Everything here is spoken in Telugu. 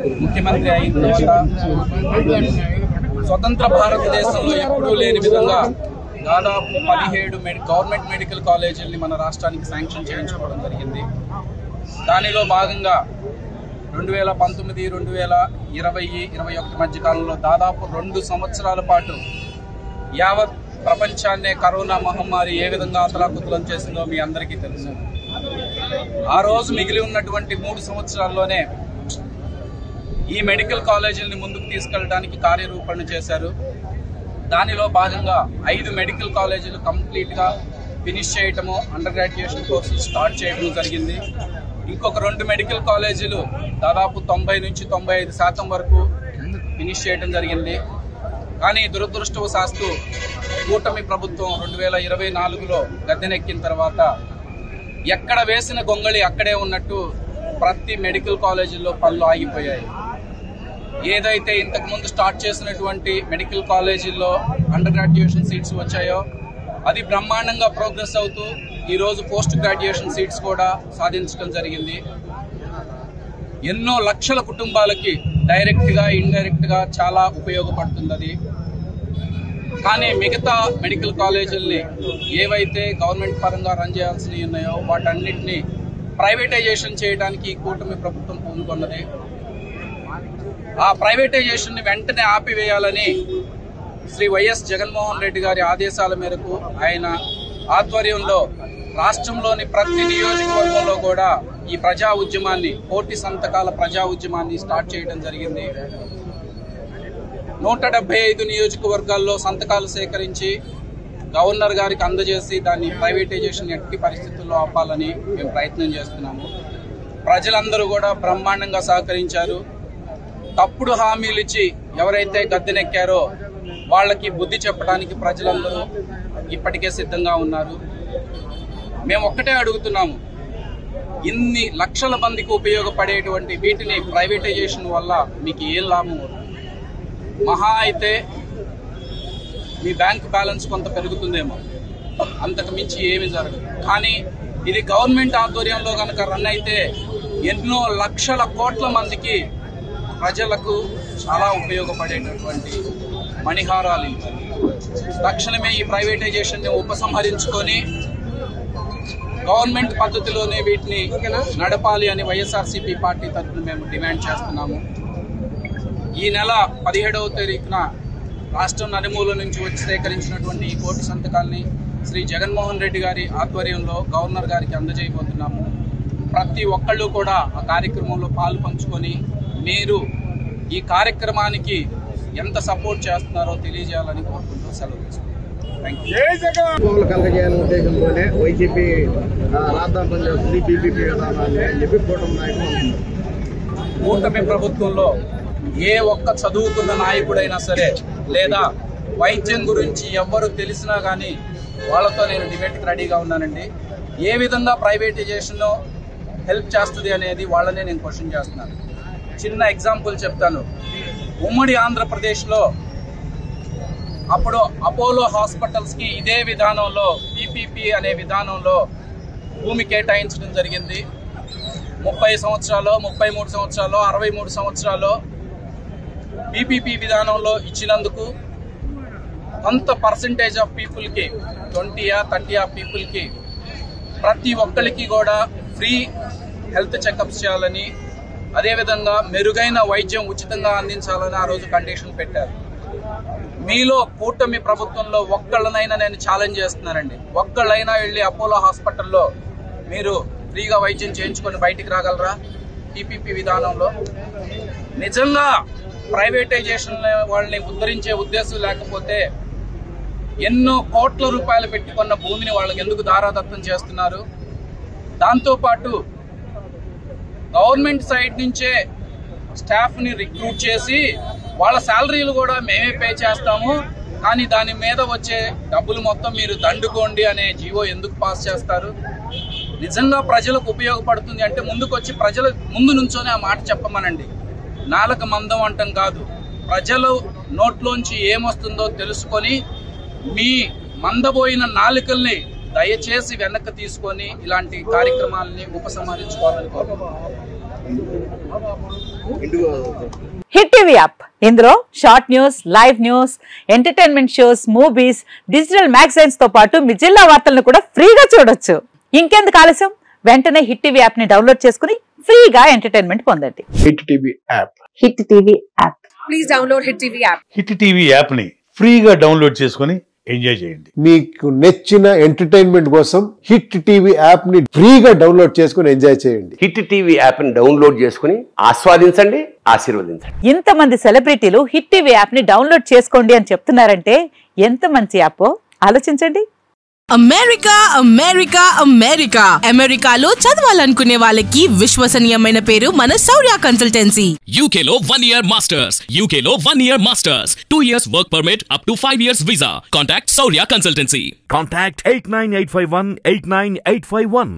ముఖ్యమంత్రి అయిన తర్వాత స్వతంత్ర భారతదేశంలో ఎప్పుడూ లేని విధంగా దాదాపు 17 గవర్నమెంట్ మెడికల్ కాలేజీలని మన రాష్ట్రానికి శాంక్షన్ చేయించుకోవడం జరిగింది. దానిలో భాగంగా 2019, 2020, 2021 మధ్య కాలంలో దాదాపు 2 సంవత్సరాల పాటు యావత్ ప్రపంచాన్నే కరోనా మహమ్మారి ఏ విధంగా అతలాకుతలం చేసిందో మీ అందరికీ తెలుసు. ఆ రోజు మిగిలి ఉన్నటువంటి 3 సంవత్సరాల్లోనే ఈ మెడికల్ కాలేజీలని ముందుకు తీసుకెళ్ళడానికి కార్యరూపణ చేశారు. దానిలో భాగంగా 5 మెడికల్ కాలేజీలు కంప్లీట్గా ఫినిష్ చేయటము, అండర్ గ్రాడ్యుయేషన్ కోర్సులు స్టార్ట్ చేయడం జరిగింది. ఇంకొక 2 మెడికల్ కాలేజీలు దాదాపు 90 నుంచి 95% వరకు ఫినిష్ చేయడం జరిగింది. కానీ దురదృష్టవశాత్తు కూటమి ప్రభుత్వం 2024లో గద్దెనెక్కిన తర్వాత ఎక్కడ వేసిన గొంగళి అక్కడే ఉన్నట్టు ప్రతి మెడికల్ కాలేజీల్లో పనులు ఆగిపోయాయి. ఏదైతే ఇంతకుముందు స్టార్ట్ చేసినటువంటి మెడికల్ కాలేజీల్లో అండర్ గ్రాడ్యుయేషన్ సీట్స్ వచ్చాయో అది బ్రహ్మాండంగా ప్రోగ్రెస్ అవుతూ ఈరోజు పోస్ట్ గ్రాడ్యుయేషన్ సీట్స్ కూడా సాధించడం జరిగింది. ఎన్నో లక్షల కుటుంబాలకి డైరెక్ట్గా ఇండైరెక్ట్గా చాలా ఉపయోగపడుతుంది అది. కానీ మిగతా మెడికల్ కాలేజీల్ని ఏవైతే గవర్నమెంట్ పరంగా రన్ చేయాల్సినవి ఉన్నాయో వాటన్నిటిని ప్రైవేటైజేషన్ చేయడానికి కూటమి ప్రభుత్వం పూనుకున్నది. ఆ ప్రైవేటైజేషన్ ని వెంటనే ఆపివేయాలని శ్రీ వైఎస్ జగన్మోహన్ రెడ్డి గారి ఆదేశాల మేరకు ఆయన ఆధ్వర్యంలో రాష్ట్రంలోని ప్రతి నియోజకవర్గంలో కూడా ఈ ప్రజా ఉద్యమాన్ని, కోటి సంతకాల ప్రజా ఉద్యమాన్ని స్టార్ట్ చేయడం జరిగింది. 175 నియోజకవర్గాల్లో సంతకాలు సేకరించి గవర్నర్ గారికి అందజేసి దాన్ని ప్రైవేటైజేషన్ ఎట్టి పరిస్థితుల్లో ఆపాలని మేము ప్రయత్నం చేస్తున్నాము. ప్రజలందరూ కూడా బ్రహ్మాండంగా సహకరించారు. తప్పుడు హామీలు ఇచ్చి ఎవరైతే గద్దెనెక్కారో వాళ్ళకి బుద్ధి చెప్పడానికి ప్రజలందరూ ఇప్పటికే సిద్ధంగా ఉన్నారు. మేము ఒక్కటే అడుగుతున్నాము, ఇన్ని లక్షల మందికి ఉపయోగపడేటువంటి వీటిని ప్రైవేటైజేషన్ వల్ల మీకు ఏం లాభం? మహా అయితే మీ బ్యాంక్ బ్యాలెన్స్ కొంత పెరుగుతుందేమో, అంతకు మించి ఏమీ జరగదు. కానీ ఇది గవర్నమెంట్ ఆధ్వర్యంలో కనుక రన్ అయితే ఎన్నో లక్షల కోట్ల మందికి ప్రజలకు చాలా ఉపయోగపడేటటువంటి మణిహారాలు. తక్షణమే ఈ ప్రైవేటైజేషన్ ని ఉపసంహరించుకొని గవర్నమెంట్ పద్ధతిలోనే వీటిని నడపాలి అని వైఎస్ఆర్సీపీ పార్టీ తరఫున మేము డిమాండ్ చేస్తున్నాము. ఈ నెల 17వ తారీఖున రాష్ట్రం నలుమూల నుంచి వచ్చి సేకరించినటువంటి ఈ కోటి సంతకాల్ని శ్రీ జగన్మోహన్ రెడ్డి గారి ఆధ్వర్యంలో గవర్నర్ గారికి అందజేయబోతున్నాము. ప్రతి ఒక్కళ్ళు కూడా ఆ కార్యక్రమంలో పాలు పంచుకొని మీరు ఈ కార్యక్రమానికి ఎంత సపోర్ట్ చేస్తున్నారో తెలియజేయాలని కోరుకుంటూ సెలవు తీసుకుంటాం. కలగజేయాలనే ఉద్దేశంతోనే వైసీపీ రాద్దాం పనిచేస్తుంది, బీపీపీ విధానాన్ని అని చెప్పి కూటమి ప్రభుత్వంలో ఏ ఒక్క చదువుకున్న నాయకుడైనా సరే లేదా వైద్యం గురించి ఎవ్వరు తెలిసినా కానీ వాళ్ళతో నేను డిబేట్కి రెడీగా ఉన్నానండి. ఏ విధంగా ప్రైవేటైజేషన్ హెల్ప్ చేస్తుంది అనేది వాళ్ళనే నేను క్వశ్చన్ చేస్తున్నాను. చిన్న ఎగ్జాంపుల్ చెప్తాను. ఉమ్మడి ఆంధ్రప్రదేశ్లో అప్పుడు అపోలో హాస్పిటల్స్కి ఇదే విధానంలో పీపీపీ అనే విధానంలో భూమి కేటాయించడం జరిగింది. 30 సంవత్సరాలు, 33 సంవత్సరాలు, 63 సంవత్సరాలు పీపీపీ విధానంలో ఇచ్చినందుకు కొంత పర్సంటేజ్ ఆఫ్ పీపుల్కి, 20-30 ఆఫ్ పీపుల్కి ప్రతి ఒక్కరికి కూడా ఫ్రీ హెల్త్ చెకప్స్ చేయాలని, అదేవిధంగా మెరుగైన వైద్యం ఉచితంగా అందించాలని ఆ రోజు కండిషన్ పెట్టారు. మీలో కూటమి ప్రభుత్వంలో ఒక్కళ్ళనైనా నేను ఛాలెంజ్ చేస్తున్నానండి, ఒక్కళ్ళైనా వెళ్ళి అపోలో హాస్పిటల్లో మీరు ఫ్రీగా వైద్యం చేయించుకొని బయటికి రాగలరా? పీపీపీ విధానంలో నిజంగా ప్రైవేటైజేషన్ వాళ్ళని ఉద్ధరించే ఉద్దేశం లేకపోతే ఎన్నో కోట్ల రూపాయలు పెట్టుకున్న భూమిని వాళ్ళకి ఎందుకు దారాదత్తం చేస్తున్నారు? దాంతోపాటు గవర్నమెంట్ సైడ్ నుంచే స్టాఫ్ని రిక్రూట్ చేసి వాళ్ళ శాలరీలు కూడా మేమే పే చేస్తాము, కానీ దాని మీద వచ్చే డబ్బులు మొత్తం మీరు దండుకోండి అనే జీవో ఎందుకు పాస్ చేస్తారు? నిజంగా ప్రజలకు ఉపయోగపడుతుంది అంటే ముందుకొచ్చి ప్రజల ముందు నుంచోనే ఆ మాట చెప్పమనండి. నాలుక మందం అంటం కాదు, ప్రజలు నోట్లోంచి ఏమొస్తుందో తెలుసుకొని మీ మందబోయిన నాలుకల్ని దయచేసి వెనక్కి తీసుకొని ఇలాంటి కార్యక్రమాలని ఉపసంహరించుకోవాలని కోరుకుంటున్నాను. ఇంటికి హిట్ టీవీ యాప్ ఇందులో short news, live news, entertainment shows, movies, digital magazines తో పాటు మీ జిల్లా వార్తలను కూడా ఫ్రీగా చూడొచ్చు. ఇంకెందుకు ఆలస్యం, వెంటనే హిట్ టీవీ యాప్ ని డౌన్లోడ్ చేసుకుని ఫ్రీగా ఎంటర్టైన్మెంట్ పొందండి. Hit TV app. Hit TV app please download hit TV app. Hit TV app ని ఫ్రీగా డౌన్లోడ్ చేసుకుని ఎంజాయ్ చేయండి. మీకు నచ్చిన ఎంటర్టైన్మెంట్ కోసం హిట్ టీవీ యాప్ ని ఫ్రీగా డౌన్లోడ్ చేసుకుని ఎంజాయ్ చేయండి. హిట్ టీవీ యాప్ ని డౌన్లోడ్ చేసుకుని ఆస్వాదించండి, ఆశీర్వదించండి. ఇంతమంది సెలబ్రిటీలు హిట్ టీవీ యాప్ ని డౌన్లోడ్ చేసుకోండి అని చెప్తున్నారంటే ఎంత మంచి యాప్ ఆలోచించండి. అమెరికా అమెరికా అమెరికా అమెరికాలో చదవాలనుకునే వాళ్ళకి విశ్వసనీయమైన పేరు మన శౌర్య కన్సల్టెన్సీ. UK లో 1 year masters, UK లో 1 year masters, 2 years work permit up to 5 years visa. Contact Saurya Consultancy. Contact 89851 89851.